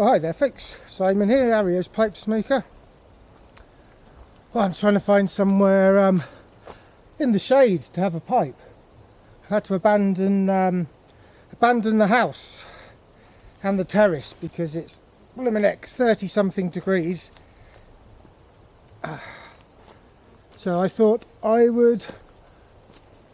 Oh, hi there folks, Simon here, Ario's pipe smoker. Well, I'm trying to find somewhere in the shade to have a pipe. I had to abandon the house and the terrace because it's blimmin' 30 something degrees. So I thought I would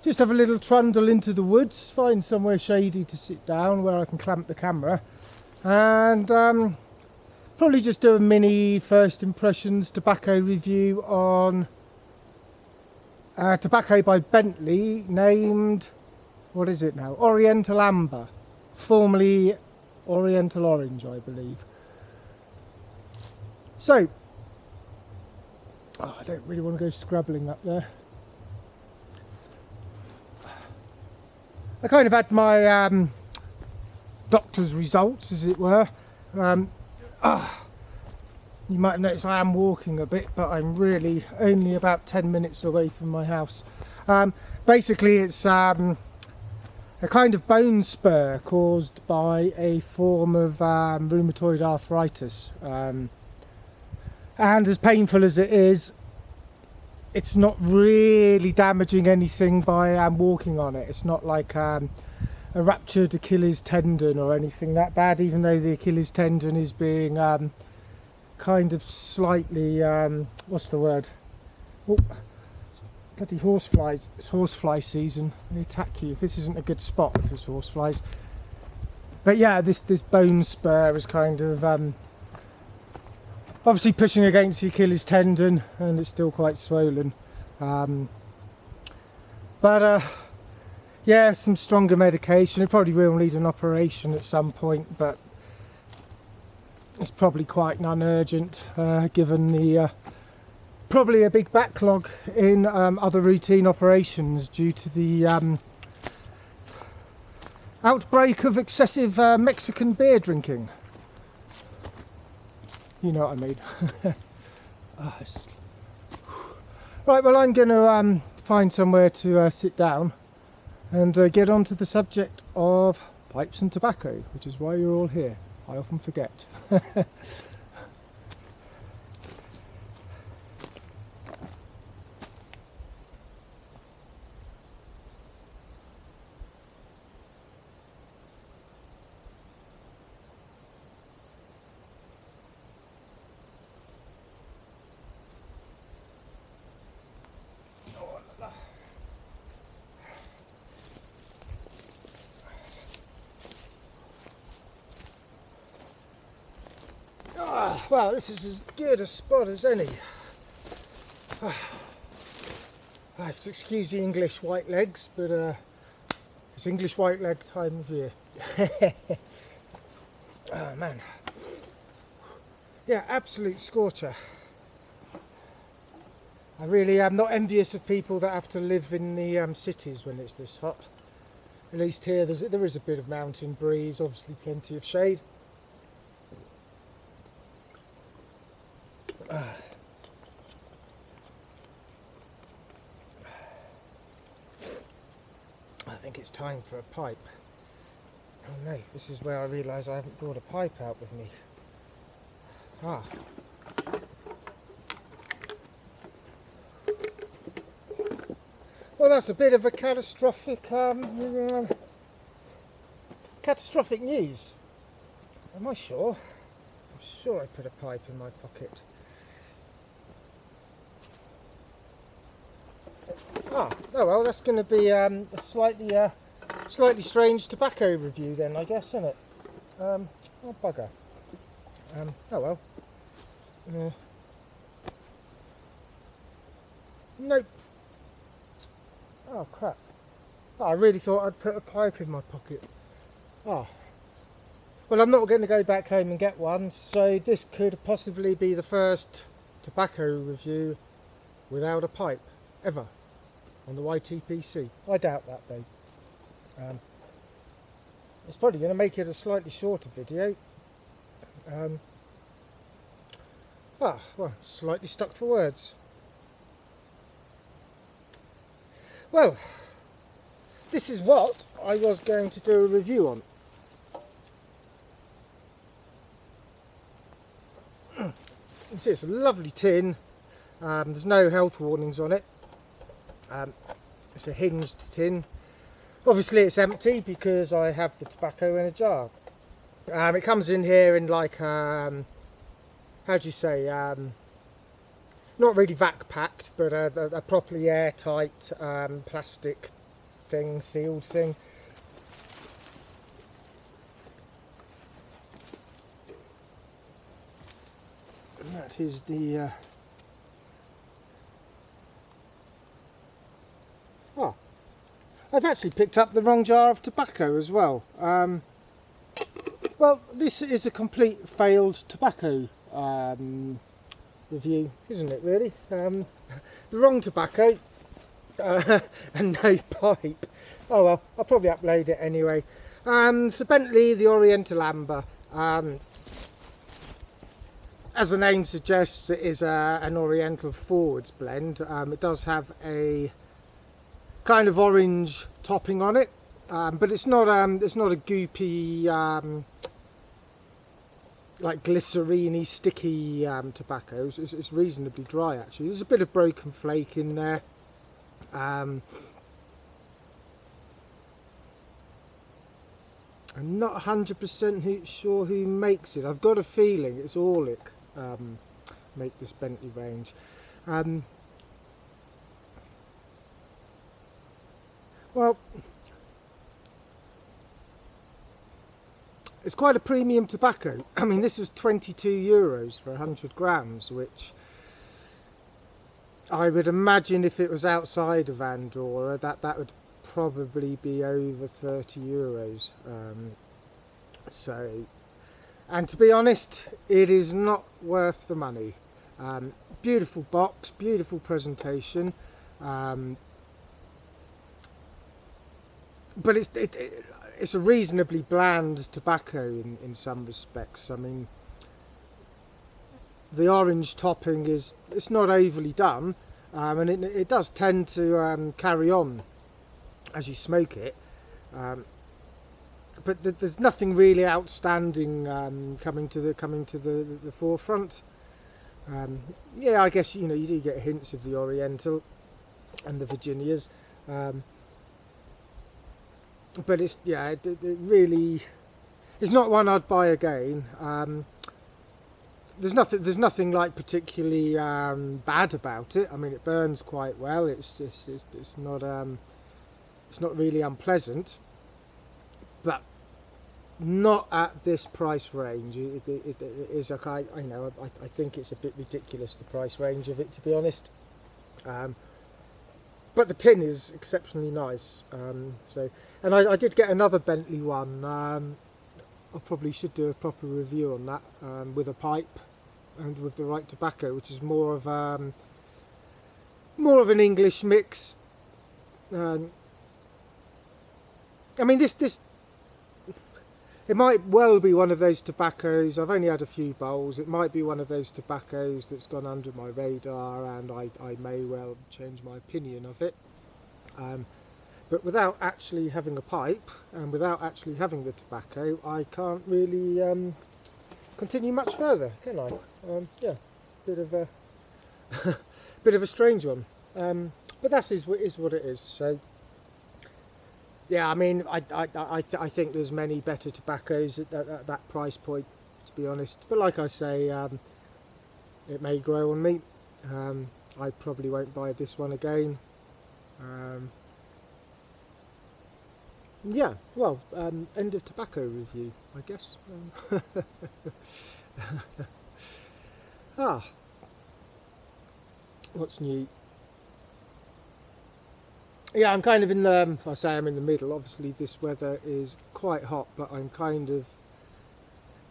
just have a little trundle into the woods, find somewhere shady to sit down where I can clamp the camera, and probably just do a mini first impressions tobacco review on tobacco by Bentley named, what is it now, Oriental Amber, formerly Oriental Orange I believe. So, I don't really want to go scrabbling up there. I kind of had my doctor's results, as it were. You might have noticed I am walking a bit, but I'm really only about 10 minutes away from my house. Basically, it's a kind of bone spur caused by a form of rheumatoid arthritis. And as painful as it is, it's not really damaging anything by walking on it. It's not like a ruptured Achilles tendon or anything that bad, even though the Achilles tendon is being kind of slightly, what's the word? Oh, bloody horseflies. It's horsefly season. They attack you. This isn't a good spot if there's horseflies. But yeah, this bone spur is kind of obviously pushing against the Achilles tendon, and it's still quite swollen. Yeah, some stronger medication. It probably will need an operation at some point, but it's probably quite non-urgent given the probably a big backlog in other routine operations due to the outbreak of excessive Mexican beer drinking. You know what I mean. Right, well, I'm going to find somewhere to sit down and get on to the subject of pipes and tobacco, which is why you're all here. I often forget. Well, this is as good a spot as any. I have to excuse the English white legs, but it's English white leg time of year. Oh man. Yeah, absolute scorcher. I really am not envious of people that have to live in the cities when it's this hot. At least here there is a bit of mountain breeze, obviously plenty of shade. I think it's time for a pipe. Oh no, this is where I realise I haven't brought a pipe out with me. Well, that's a bit of a catastrophic news. Am I sure? I'm sure I put a pipe in my pocket. Oh well, that's going to be a slightly strange tobacco review then, I guess, isn't it? Oh bugger. Oh well. Nope. Oh crap. Oh, I really thought I'd put a pipe in my pocket. Oh. Well, I'm not going to go back home and get one, so this could possibly be the first tobacco review without a pipe, ever, on the YTPC. I doubt that though. It's probably going to make it a slightly shorter video. Well, slightly stuck for words. Well, this is what I was going to do a review on. can see it's a lovely tin. There's no health warnings on it. It's a hinged tin. Obviously it's empty because I have the tobacco in a jar. It comes in here in like, how do you say, not really vac packed, but a properly airtight plastic thing, sealed thing. And that is the oh, I've actually picked up the wrong jar of tobacco as well. Well, this is a complete failed tobacco review, isn't it, really? The wrong tobacco and no pipe. Oh well, I'll probably upload it anyway. So Bentley, the Oriental Amber. As the name suggests, it is an Oriental forwards blend. It does have a kind of orange topping on it, but it's not a goopy like glycerine-y, sticky tobacco. It's reasonably dry actually. There's a bit of broken flake in there. I'm not 100% sure who makes it. I've got a feeling it's Orlick make this Bentley range. Well, it's quite a premium tobacco. I mean, this was €22 for 100 grams, which I would imagine if it was outside of Andorra, that would probably be over €30. So, and to be honest, it is not worth the money. Beautiful box, beautiful presentation, but it's a reasonably bland tobacco in some respects. I mean, the orange topping it's not overly done, and it does tend to carry on as you smoke it, but there's nothing really outstanding coming to the forefront. Yeah, I guess you do get hints of the Oriental and the Virginias, but it really is not one I'd buy again. There's nothing like particularly bad about it. I mean, it burns quite well. It's not really unpleasant, but not at this price range. It is like I think it's a bit ridiculous, the price range of it, to be honest. But the tin is exceptionally nice. And I did get another Bentley one. I probably should do a proper review on that, with a pipe and with the right tobacco, which is more of an English mix. I mean, this it might well be one of those tobaccos. I've only had a few bowls. It might be one of those tobaccos that's gone under my radar, and I may well change my opinion of it. But without actually having a pipe and without actually having the tobacco, I can't really continue much further, can I? Yeah, bit of a bit of a strange one, but that is what it is. So yeah, I mean, I think there's many better tobaccos at that price point, to be honest. But like I say, it may grow on me. I probably won't buy this one again. Yeah, well, end of tobacco review, I guess. What's new? Yeah, I'm kind of in the, I say I'm in the middle. Obviously this weather is quite hot, but I'm kind of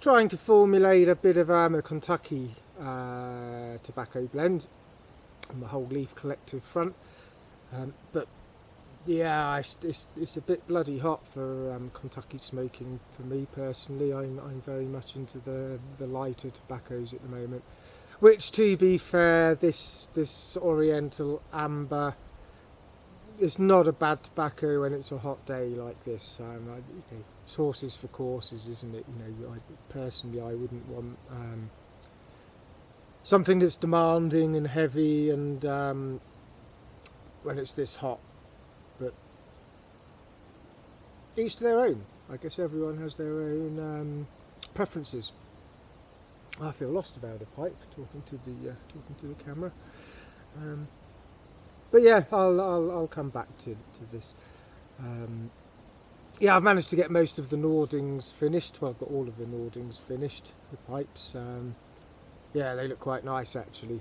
trying to formulate a bit of a Kentucky tobacco blend on the whole leaf collective front. But yeah, it's a bit bloody hot for Kentucky smoking for me personally. I'm very much into the lighter tobaccos at the moment, which, to be fair, this Oriental Amber, it's not a bad tobacco when it's a hot day like this. It's horses for courses, isn't it? Personally, I wouldn't want something that's demanding and heavy, and when it's this hot. But each to their own. I guess everyone has their own preferences. I feel lost about a pipe talking to the camera. But yeah, I'll come back to this. Yeah, I've managed to get most of the Nordings finished. Well, I've got all of the Nordings finished, the pipes. Yeah, they look quite nice actually.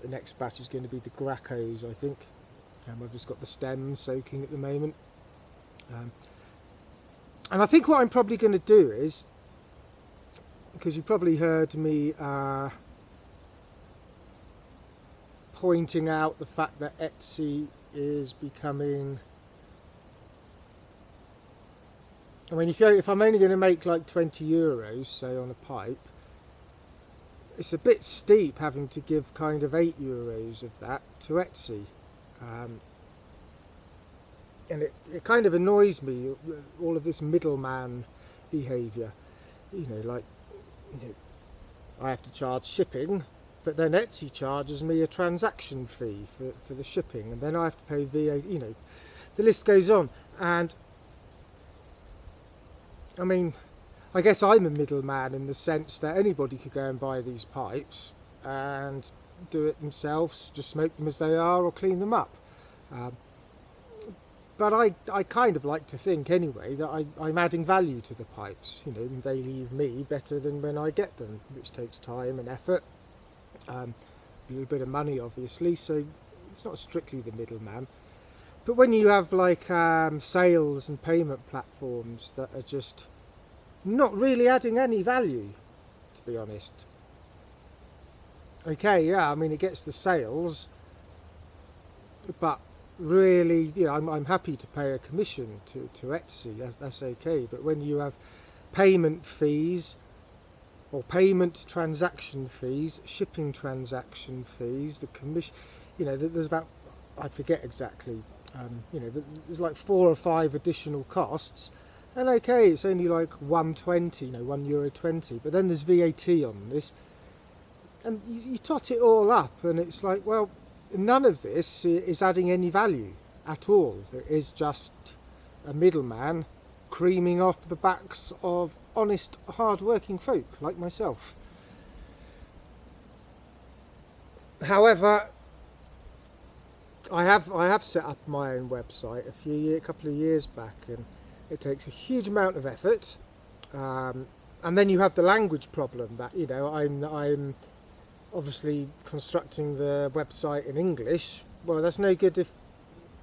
The next batch is going to be the Gracos, I think. I've just got the stems soaking at the moment. And I think what I'm probably going to do is, because you probably heard me pointing out the fact that Etsy is becoming... I mean, if I'm only going to make like 20 euros, say, on a pipe, it's a bit steep having to give kind of 8 euros of that to Etsy. And it kind of annoys me, all of this middleman behaviour. You know, like, you know, I have to charge shipping, but then Etsy charges me a transaction fee for the shipping, and then I have to pay VAT, you know, the list goes on. And I mean, I guess I'm a middleman in the sense that anybody could go and buy these pipes and do it themselves, just smoke them as they are or clean them up. But I kind of like to think anyway that I'm adding value to the pipes. You know, and they leave me better than when I get them, which takes time and effort, a little bit of money obviously, so it's not strictly the middleman. But when you have like sales and payment platforms that are just not really adding any value, to be honest. Okay, yeah, I mean it gets the sales, but really, you know, I'm happy to pay a commission to Etsy, that's okay. But when you have payment fees, or payment transaction fees, shipping transaction fees, the commission, you know, there's about, I forget exactly, you know, there's like 4 or 5 additional costs, and okay, it's only like 1.20, you know, €1.20, but then there's VAT on this, and you tot it all up, and it's like, well, none of this is adding any value at all. It is just a middleman creaming off the backs of honest, hard-working folk like myself. However, I have set up my own website a couple of years back, and it takes a huge amount of effort. And then you have the language problem that, you know, I'm obviously constructing the website in English. Well, that's no good if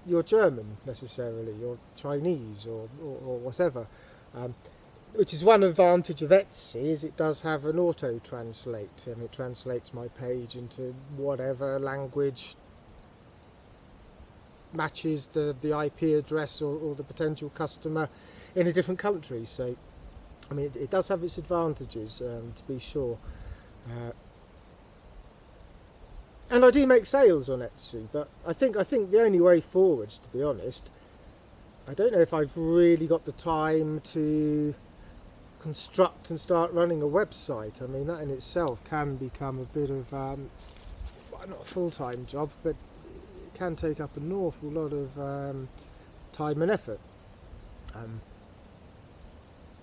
you're German necessarily, or Chinese, or whatever. Which is one advantage of Etsy, is it does have an auto-translate, and it translates my page into whatever language matches the IP address or the potential customer in a different country. So, I mean, it does have its advantages, to be sure. And I do make sales on Etsy, but I think the only way forwards, to be honest, I don't know if I've really got the time to construct and start running a website. I mean, that in itself can become a bit of, well, not a full-time job, but it can take up an awful lot of time and effort.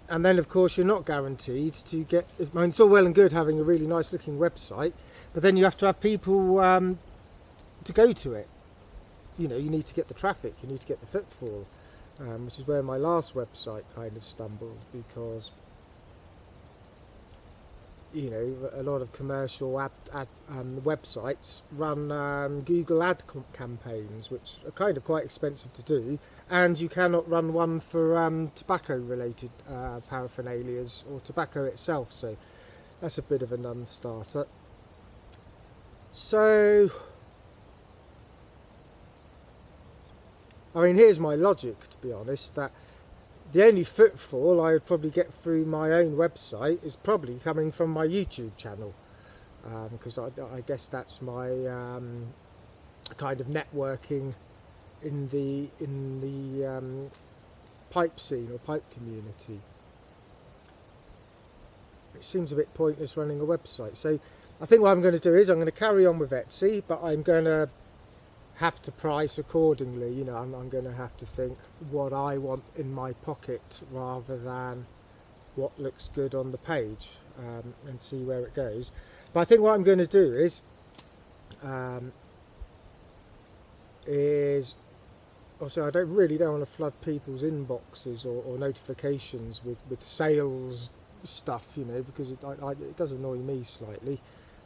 And then, of course, you're not guaranteed to get... I mean, it's all well and good having a really nice looking website, but then you have to have people to go to it. You know, you need to get the traffic, you need to get the footfall, which is where my last website kind of stumbled, because, you know, a lot of commercial websites run Google ad campaigns, which are kind of quite expensive to do, and you cannot run one for tobacco related paraphernalias or tobacco itself, so that's a bit of a non-starter. So, I mean, here's my logic, to be honest, that the only footfall I would probably get through my own website is probably coming from my YouTube channel, because I guess that's my kind of networking in the pipe scene or pipe community. It seems a bit pointless running a website. So I think what I'm going to do is I'm going to carry on with Etsy, but I'm going to have to price accordingly. You know, I'm going to have to think what I want in my pocket rather than what looks good on the page, and see where it goes. But I think what I'm going to do is obviously I don't want to flood people's inboxes or notifications with sales stuff, you know, because it does annoy me slightly.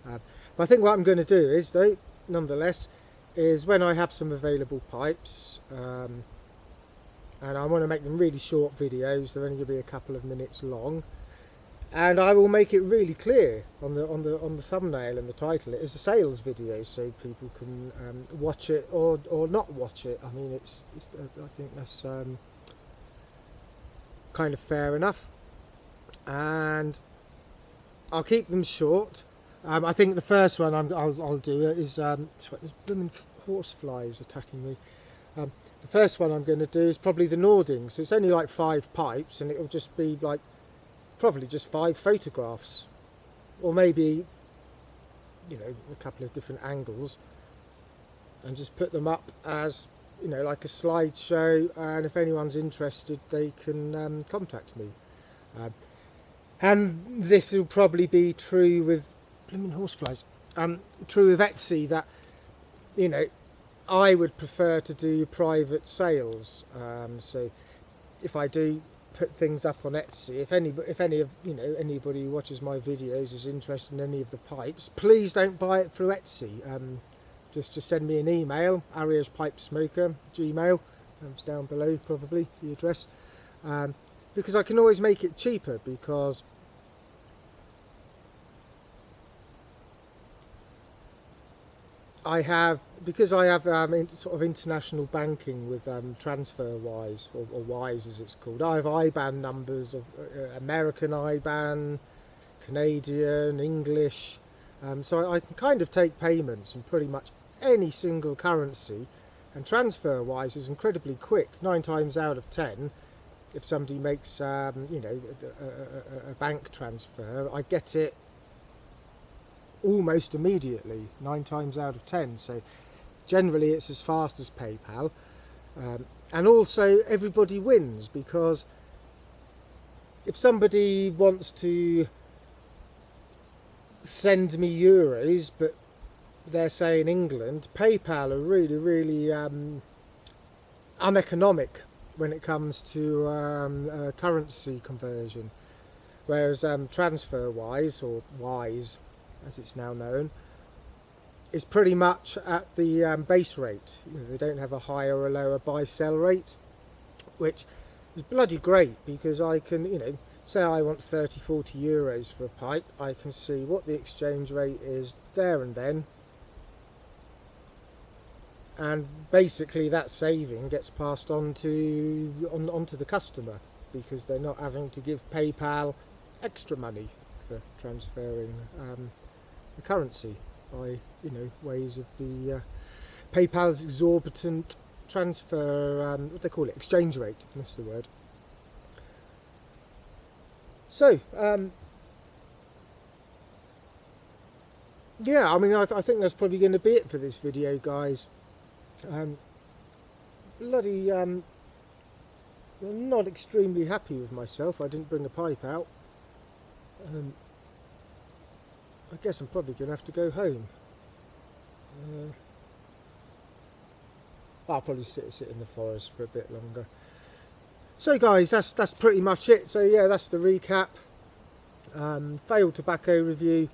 But I think what I'm going to do is, though, nonetheless, is when I have some available pipes, and I want to make them really short videos, they're only going to be a couple of minutes long, and I will make it really clear on the thumbnail and the title it is a sales video, so people can watch it or not watch it. I mean, I think that's kind of fair enough, and I'll keep them short. I think the first one I'll do is there's blooming horseflies attacking me. The first one I'm going to do is probably the Nording. So it's only like 5 pipes, and it'll just be like probably just 5 photographs, or maybe, you know, a couple of different angles, and just put them up as, you know, like a slideshow. And if anyone's interested, they can contact me. And this will probably be true with blooming horseflies. True with Etsy, that, you know, I would prefer to do private sales. So if I do put things up on Etsy, if any of, you know, anybody who watches my videos is interested in any of the pipes, please don't buy it through Etsy. Just send me an email, ariashpipesmoker @gmail.com. It's down below probably, the address, because I can always make it cheaper, because I have sort of international banking with TransferWise, or Wise as it's called. I have IBAN numbers of American IBAN, Canadian, English, so I can kind of take payments in pretty much any single currency. And TransferWise is incredibly quick. 9 times out of 10, if somebody makes you know, a bank transfer, I get it almost immediately, 9 times out of 10. So generally it's as fast as PayPal, and also everybody wins, because if somebody wants to send me euros but they're, say, in England, PayPal are really uneconomic when it comes to currency conversion, whereas TransferWise, or Wise as it's now known, is pretty much at the base rate. You know, they don't have a higher or lower buy-sell rate, which is bloody great, because I can, you know, say I want 30-40 euros for a pipe, I can see what the exchange rate is there and then, and basically that saving gets passed on to the customer, because they're not having to give PayPal extra money for transferring the currency by, you know, ways of the PayPal's exorbitant transfer, what they call it, exchange rate, that's the word. So yeah, I mean, I think that's probably going to be it for this video, guys. Bloody I'm not extremely happy with myself. I didn't bring a pipe out. I guess I'm probably going to have to go home. I'll probably sit in the forest for a bit longer. So guys, that's pretty much it. So yeah, that's the recap. Failed tobacco review.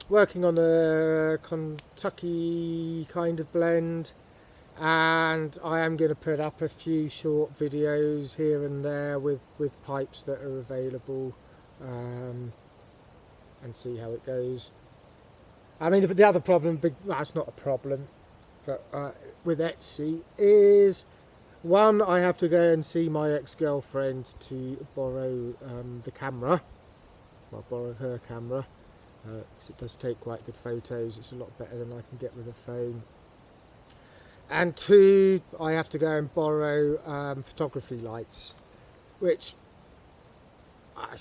Working on a Kentucky kind of blend, and I am going to put up a few short videos here and there with pipes that are available, and see how it goes. I mean, the other problem, well, it's not a problem, but with Etsy is, one, I have to go and see my ex-girlfriend to borrow the camera. I'll borrow her camera, because it does take quite good photos. It's a lot better than I can get with a phone. And 2, I have to go and borrow photography lights, which,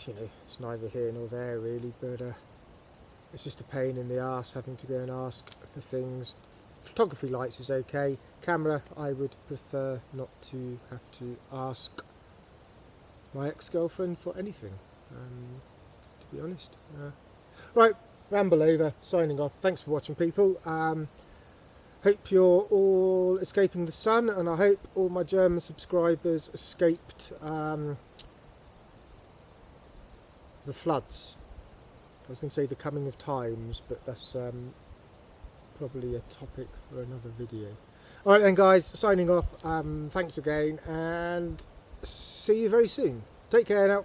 you know, it's neither here nor there really, but it's just a pain in the arse having to go and ask for things. Photography lights is okay. Camera, I would prefer not to have to ask my ex-girlfriend for anything, to be honest. Right, ramble over, signing off. Thanks for watching, people. Hope you're all escaping the sun, and I hope all my German subscribers escaped the floods. I was going to say the coming of times, but that's probably a topic for another video. Alright then guys, signing off. Thanks again, and see you very soon. Take care now.